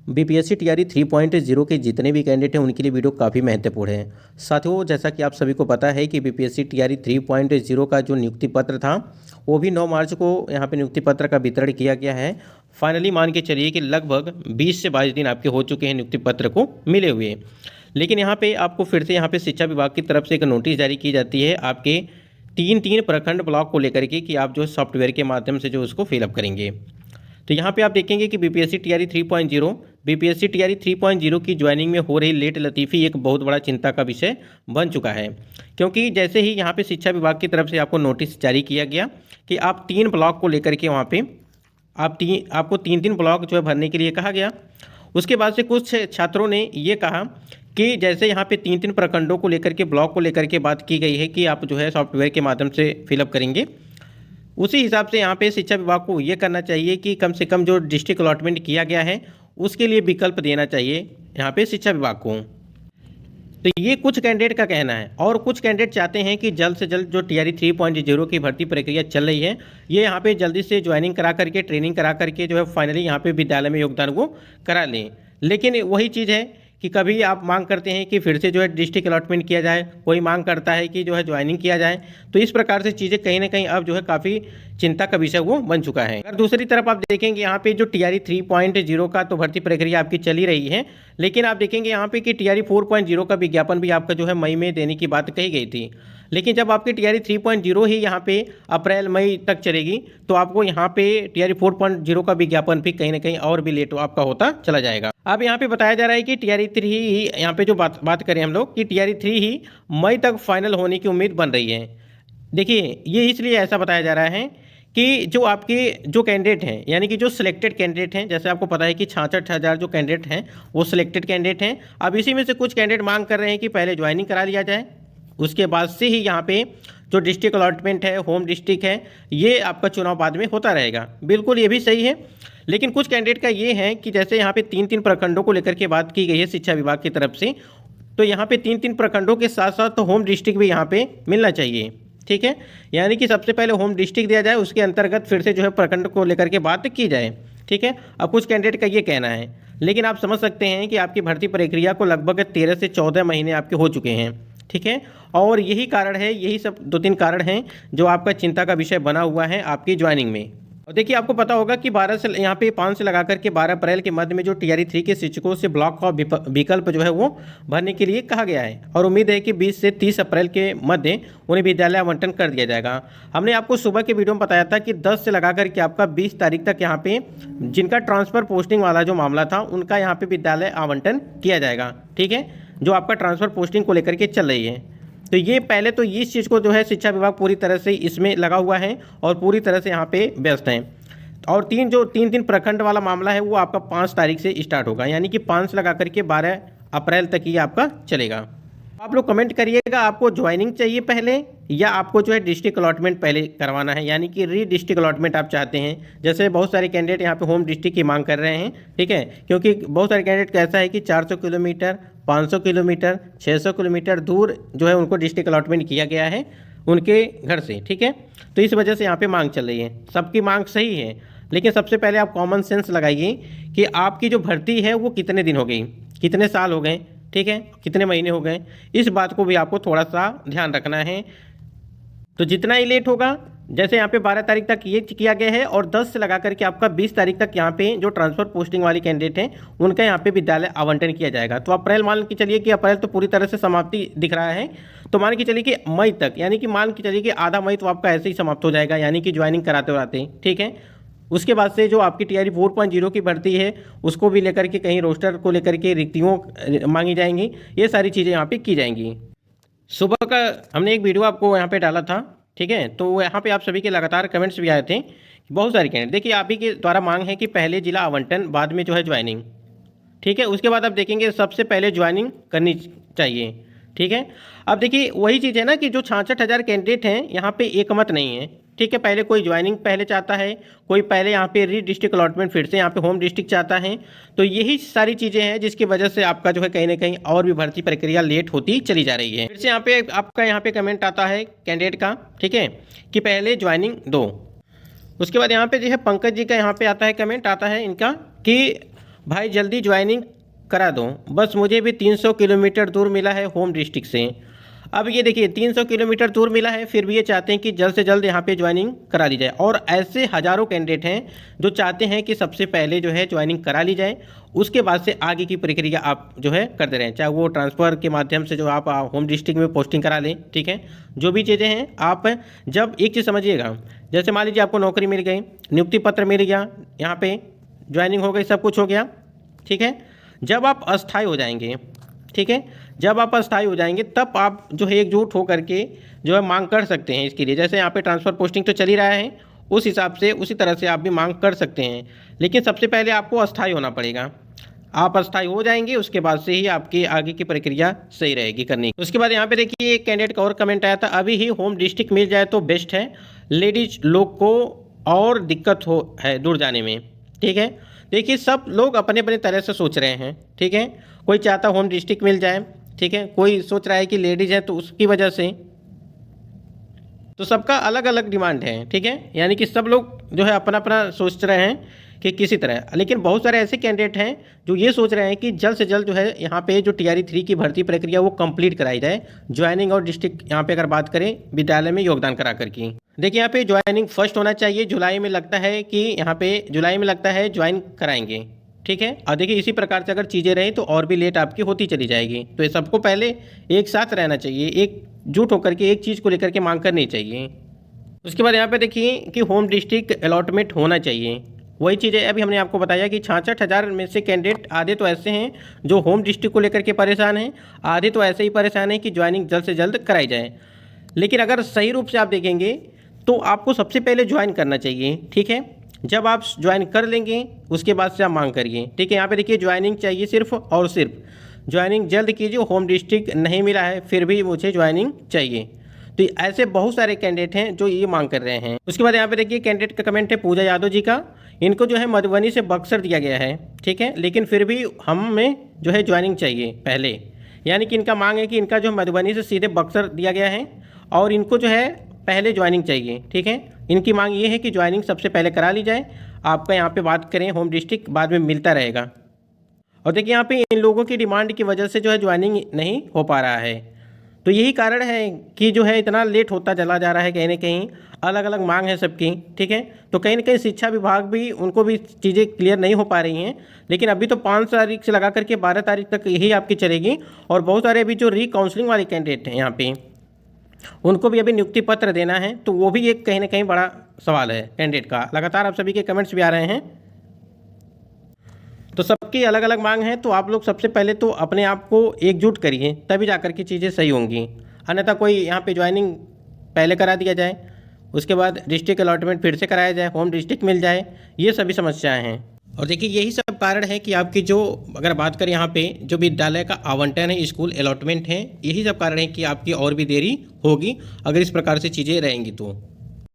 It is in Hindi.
बीपीएससी टीआरई 3.0 के जितने भी कैंडिडेट हैं उनके लिए वीडियो काफ़ी महत्वपूर्ण है। साथियों, जैसा कि आप सभी को पता है कि बीपीएससी टीआरई 3.0 का जो नियुक्ति पत्र था वो भी 9 मार्च को यहाँ पे नियुक्ति पत्र का वितरण किया गया है। फाइनली मान के चलिए कि लगभग 20 से 22 दिन आपके हो चुके हैं नियुक्ति पत्र को मिले हुए। लेकिन यहाँ पे आपको फिर से यहाँ पे शिक्षा विभाग की तरफ से एक नोटिस जारी की जाती है आपके तीन प्रखंड ब्लॉक को लेकर के कि आप जो सॉफ्टवेयर के माध्यम से जो उसको फिलअप करेंगे। तो यहाँ पे आप देखेंगे कि बीपीएससी टीआरई 3.0 की ज्वाइनिंग में हो रही लेट लतीफ़ी एक बहुत बड़ा चिंता का विषय बन चुका है, क्योंकि जैसे ही यहाँ पे शिक्षा विभाग की तरफ से आपको नोटिस जारी किया गया कि आप 3 ब्लॉक को लेकर के वहाँ पे आपको 3 ब्लॉक जो है भरने के लिए कहा गया। उसके बाद से कुछ छात्रों ने ये कहा कि जैसे यहाँ पे 3 प्रखंडों को लेकर के ब्लॉक को लेकर के बात की गई है कि आप जो है सॉफ्टवेयर के माध्यम से फिलअप करेंगे, उसी हिसाब से यहाँ पे शिक्षा विभाग को ये करना चाहिए कि कम से कम जो डिस्ट्रिक्ट अलॉटमेंट किया गया है उसके लिए विकल्प देना चाहिए यहाँ पे शिक्षा विभाग को। तो ये कुछ कैंडिडेट का कहना है, और कुछ कैंडिडेट चाहते हैं कि जल्द से जल्द जो टीआरई 3.0 की भर्ती प्रक्रिया चल रही है ये यहाँ पे जल्दी से ज्वाइनिंग करा करके ट्रेनिंग करा करके जो है फाइनली यहाँ पे विद्यालय में योगदान वो करा लें। लेकिन वही चीज़ है कि कभी आप मांग करते हैं कि फिर से जो है डिस्ट्रिक्ट अलॉटमेंट किया जाए, कोई मांग करता है कि जो है ज्वाइनिंग किया जाए। तो इस प्रकार से चीज़ें कहीं ना कहीं अब जो है काफ़ी चिंता का विषय वो बन चुका है। अगर दूसरी तरफ आप देखेंगे यहाँ पे जो टीआरई 3.0 का तो भर्ती प्रक्रिया आपकी चली रही है, लेकिन आप देखेंगे यहाँ पे कि टीआरई 4.0 का विज्ञापन भी आपका जो है मई में देने की बात कही गई थी। लेकिन जब आपकी टीआरई 3.0 ही यहाँ पे अप्रैल मई तक चलेगी तो आपको यहाँ पे टीआरई 4.0 का विज्ञापन भी कहीं ना कहीं और भी लेट आपका होता चला जाएगा। अब यहाँ पे बताया जा रहा है कि टीआरई 3 ही यहाँ पे जो बात करें हम लोग कि टीआरई 3 ही मई तक फाइनल होने की उम्मीद बन रही है। देखिए, ये इसलिए ऐसा बताया जा रहा है कि जो आपके जो कैंडिडेट हैं यानी कि जो सिलेक्टेड कैंडिडेट हैं, जैसे आपको पता है कि 66,000 जो कैंडिडेट हैं वो सिलेक्टेड कैंडिडेट हैं। अब इसी में से कुछ कैंडिडेट मांग कर रहे हैं कि पहले ज्वाइनिंग करा लिया जाए, उसके बाद से ही यहाँ पे जो डिस्ट्रिक्ट अलॉटमेंट है, होम डिस्ट्रिक्ट है, ये आपका चुनाव बाद में होता रहेगा। बिल्कुल ये भी सही है। लेकिन कुछ कैंडिडेट का ये है कि जैसे यहाँ पे 3 प्रखंडों को लेकर के बात की गई है शिक्षा विभाग की तरफ से, तो यहाँ पे 3 प्रखंडों के साथ साथ तो होम डिस्ट्रिक्ट भी यहाँ पे मिलना चाहिए। ठीक है, यानी कि सबसे पहले होम डिस्ट्रिक्ट दिया जाए, उसके अंतर्गत फिर से जो है प्रखंड को लेकर के बात की जाए। ठीक है, अब कुछ कैंडिडेट का ये कहना है, लेकिन आप समझ सकते हैं कि आपकी भर्ती प्रक्रिया को लगभग 13 से 14 महीने आपके हो चुके हैं। ठीक है, और यही कारण है, यही सब 2-3 कारण हैं जो आपका चिंता का विषय बना हुआ है आपकी ज्वाइनिंग में। और देखिए, आपको पता होगा कि 12 से यहाँ पे 5 से लगा करके 12 अप्रैल के मध्य में जो टीआरई 3 के शिक्षकों से ब्लॉक का विकल्प जो है वो भरने के लिए कहा गया है, और उम्मीद है कि 20 से 30 अप्रैल के मध्य उन्हें विद्यालय आवंटन कर दिया जाएगा। हमने आपको सुबह के वीडियो में बताया था कि 10 से लगा करके आपका 20 तारीख तक यहाँ पे जिनका ट्रांसफ़र पोस्टिंग वाला जो मामला था उनका यहाँ पे विद्यालय आवंटन किया जाएगा। ठीक है, जो आपका ट्रांसफ़र पोस्टिंग को लेकर के चल रही है। तो ये पहले तो इस चीज़ को जो है शिक्षा विभाग पूरी तरह से इसमें लगा हुआ है और पूरी तरह से यहाँ पे व्यस्त हैं। और 3 प्रखंड वाला मामला है वो आपका 5 तारीख से स्टार्ट होगा, यानी कि 5 से लगा करके 12 अप्रैल तक ही आपका चलेगा। आप लोग कमेंट करिएगा, आपको ज्वाइनिंग चाहिए पहले या आपको जो है डिस्ट्रिक्ट अलॉटमेंट पहले करवाना है, यानी कि री डिस्ट्रिक्ट अलॉटमेंट आप चाहते हैं। जैसे बहुत सारे कैंडिडेट यहाँ पे होम डिस्ट्रिक्ट की मांग कर रहे हैं। ठीक है, क्योंकि बहुत सारे कैंडिडेट का ऐसा है कि 400 किलोमीटर, 500 किलोमीटर, 600 किलोमीटर दूर जो है उनको डिस्ट्रिक्ट अलॉटमेंट किया गया है उनके घर से। ठीक है, तो इस वजह से यहाँ पर मांग चल रही है। सबकी मांग सही है, लेकिन सबसे पहले आप कॉमन सेंस लगाइए कि आपकी जो भर्ती है वो कितने दिन हो गई, कितने साल हो गए, ठीक है, कितने महीने हो गए, इस बात को भी आपको थोड़ा सा ध्यान रखना है। तो जितना ही लेट होगा, जैसे यहाँ पे 12 तारीख तक ये किया गया है और 10 से लगा करके आपका 20 तारीख तक यहाँ पे जो ट्रांसफ़र पोस्टिंग वाली कैंडिडेट हैं उनका यहाँ पे विद्यालय आवंटन किया जाएगा। तो अप्रैल मान के चलिए कि अप्रैल तो पूरी तरह से समाप्ति दिख रहा है, तो मान के चलिए कि मई तक, यानी कि मान के चलिए कि आधा मई तो आपका ऐसे ही समाप्त हो जाएगा, यानी कि ज्वाइनिंग कराते कराते। ठीक है, उसके बाद से जो आपकी टीआरई 4.0 की भर्ती है उसको भी लेकर के कहीं रोस्टर को लेकर के रिक्तियों मांगी जाएंगी, ये सारी चीज़ें यहाँ पे की जाएंगी। सुबह का हमने एक वीडियो आपको यहाँ पे डाला था। ठीक है, तो यहाँ पे आप सभी के लगातार कमेंट्स भी आए थे, बहुत सारे कैंडिडेट। देखिए, आप ही के द्वारा मांग है कि पहले जिला आवंटन, बाद में जो है ज्वाइनिंग। ठीक है, उसके बाद आप देखेंगे सबसे पहले ज्वाइनिंग करनी चाहिए। ठीक है, अब देखिए वही चीज़ है ना कि जो 66,000 कैंडिडेट हैं यहाँ पे एक मत नहीं है। ठीक है, पहले कोई ज्वाइनिंग पहले चाहता है, कोई पहले यहाँ पे री डिस्ट्रिक्ट अलॉटमेंट फिर से यहाँ पे होम डिस्ट्रिक्ट चाहता है। तो यही सारी चीज़ें हैं जिसकी वजह से आपका जो है कहीं ना कहीं और भी भर्ती प्रक्रिया लेट होती चली जा रही है। फिर से यहाँ पे आपका यहाँ पे कमेंट आता है कैंडिडेट का, ठीक है, कि पहले ज्वाइनिंग दो। उसके बाद यहाँ पे जो है पंकज जी का यहाँ पे आता है कमेंट आता है इनका कि भाई जल्दी ज्वाइनिंग करा दो, बस मुझे भी 300 किलोमीटर दूर मिला है होम डिस्ट्रिक्ट से। अब ये देखिए 300 किलोमीटर दूर मिला है, फिर भी ये चाहते हैं कि जल्द से जल्द यहाँ पे ज्वाइनिंग करा ली जाए। और ऐसे हज़ारों कैंडिडेट हैं जो चाहते हैं कि सबसे पहले जो है ज्वाइनिंग करा ली जाए, उसके बाद से आगे की प्रक्रिया आप जो है करते रहें, चाहे वो ट्रांसफ़र के माध्यम से जो आप होम डिस्ट्रिक्ट में पोस्टिंग करा लें, ठीक है। जो भी चीज़ें हैं आप जब एक चीज़ समझिएगा, जैसे मान लीजिए आपको नौकरी मिल गई, नियुक्ति पत्र मिल गया, यहाँ पे ज्वाइनिंग हो गई, सब कुछ हो गया, ठीक है। जब आप अस्थायी हो जाएंगे, ठीक है, जब आप अस्थायी हो जाएंगे तब आप जो है एकजुट होकर के जो है मांग कर सकते हैं इसके लिए। जैसे यहाँ पे ट्रांसफ़र पोस्टिंग तो चल ही रहा है, उस हिसाब से उसी तरह से आप भी मांग कर सकते हैं, लेकिन सबसे पहले आपको अस्थायी होना पड़ेगा। आप अस्थायी हो जाएंगे, उसके बाद से ही आपकी आगे की प्रक्रिया सही रहेगी करनी। उसके बाद यहाँ पे देखिए एक कैंडिडेट का और कमेंट आया था, अभी ही होम डिस्ट्रिक्ट मिल जाए तो बेस्ट है, लेडीज लोग को और दिक्कत हो है दूर जाने में, ठीक है। देखिए सब लोग अपने अपने तरह से सोच रहे हैं, ठीक है। कोई चाहता होम डिस्ट्रिक्ट मिल जाए, ठीक है, कोई सोच रहा है कि लेडीज़ है तो उसकी वजह से, तो सबका अलग अलग डिमांड है, ठीक है। यानी कि सब लोग जो है अपना अपना सोच रहे हैं कि किसी तरह, लेकिन बहुत सारे ऐसे कैंडिडेट हैं जो ये सोच रहे हैं कि जल्द से जल्द जो है यहाँ पे जो TRE 3 की भर्ती प्रक्रिया वो कंप्लीट कराई जाए, ज्वाइनिंग और डिस्ट्रिक्ट यहाँ पे अगर बात करें विद्यालय में योगदान करा करके। देखिए यहाँ पे ज्वाइनिंग फर्स्ट होना चाहिए, जुलाई में लगता है कि यहाँ पे जुलाई में लगता है ज्वाइन कराएंगे, ठीक है। और देखिए इसी प्रकार से अगर चीज़ें रहीं तो और भी लेट आपकी होती चली जाएगी, तो ये सबको पहले एक साथ रहना चाहिए, एकजुट होकर के एक चीज़ को लेकर के मांग करनी चाहिए। उसके बाद यहाँ पे देखिए कि होम डिस्ट्रिक्ट अलॉटमेंट होना चाहिए, वही चीज़ है अभी हमने आपको बताया कि 66,000 में से कैंडिडेट आधे तो ऐसे हैं जो होम डिस्ट्रिक्ट को लेकर के परेशान हैं, आधे तो ऐसे ही परेशान हैं कि ज्वाइनिंग जल्द से जल्द कराई जाए। लेकिन अगर सही रूप से आप देखेंगे तो आपको सबसे पहले ज्वाइन करना चाहिए, ठीक है। जब आप ज्वाइन कर लेंगे उसके बाद से आप मांग करिए, ठीक है। यहाँ पे देखिए ज्वाइनिंग चाहिए सिर्फ और सिर्फ ज्वाइनिंग जल्द कीजिए, होम डिस्ट्रिक्ट नहीं मिला है फिर भी मुझे ज्वाइनिंग चाहिए। तो ऐसे बहुत सारे कैंडिडेट हैं जो ये मांग कर रहे हैं। उसके बाद यहाँ पे देखिए कैंडिडेट का कमेंट है पूजा यादव जी का, इनको जो है मधुबनी से बक्सर दिया गया है, ठीक है, लेकिन फिर भी हमें जो है ज्वाइनिंग चाहिए पहले। यानी कि इनका मांग है कि इनका जो मधुबनी से सीधे बक्सर दिया गया है और इनको जो है पहले ज्वाइनिंग चाहिए, ठीक है। इनकी मांग ये है कि ज्वाइनिंग सबसे पहले करा ली जाए, आपका यहाँ पे बात करें होम डिस्ट्रिक्ट बाद में मिलता रहेगा। और देखिए यहाँ पे इन लोगों की डिमांड की वजह से जो है ज्वाइनिंग नहीं हो पा रहा है, तो यही कारण है कि जो है इतना लेट होता चला जा रहा है। कहीं ना कहीं अलग अलग मांग है सबकी, ठीक है। तो कहीं ना कहीं शिक्षा विभाग भी उनको भी चीज़ें क्लियर नहीं हो पा रही हैं, लेकिन अभी तो 5 तारीख से लगा करके 12 तारीख तक यही आपकी चलेगी। और बहुत सारे अभी जो काउंसलिंग वाले कैंडिडेट हैं यहाँ पे उनको भी अभी नियुक्ति पत्र देना है, तो वो भी एक कहीं ना कहीं बड़ा सवाल है कैंडिडेट का। लगातार आप सभी के कमेंट्स भी आ रहे हैं, तो सबकी अलग अलग मांग है, तो आप लोग सबसे पहले तो अपने आप को एकजुट करिए, तभी जाकर के चीज़ें सही होंगी। अन्यथा कोई यहाँ पे ज्वाइनिंग पहले करा दिया जाए, उसके बाद डिस्ट्रिक्ट अलॉटमेंट फिर से कराया जाए, होम डिस्ट्रिक्ट मिल जाए, ये सभी समस्याएं हैं। और देखिए यही सब कारण है कि आपकी जो अगर बात करें यहाँ पे जो विद्यालय का आवंटन है, स्कूल अलॉटमेंट है, यही सब कारण है कि आपकी और भी देरी होगी अगर इस प्रकार से चीज़ें रहेंगी तो।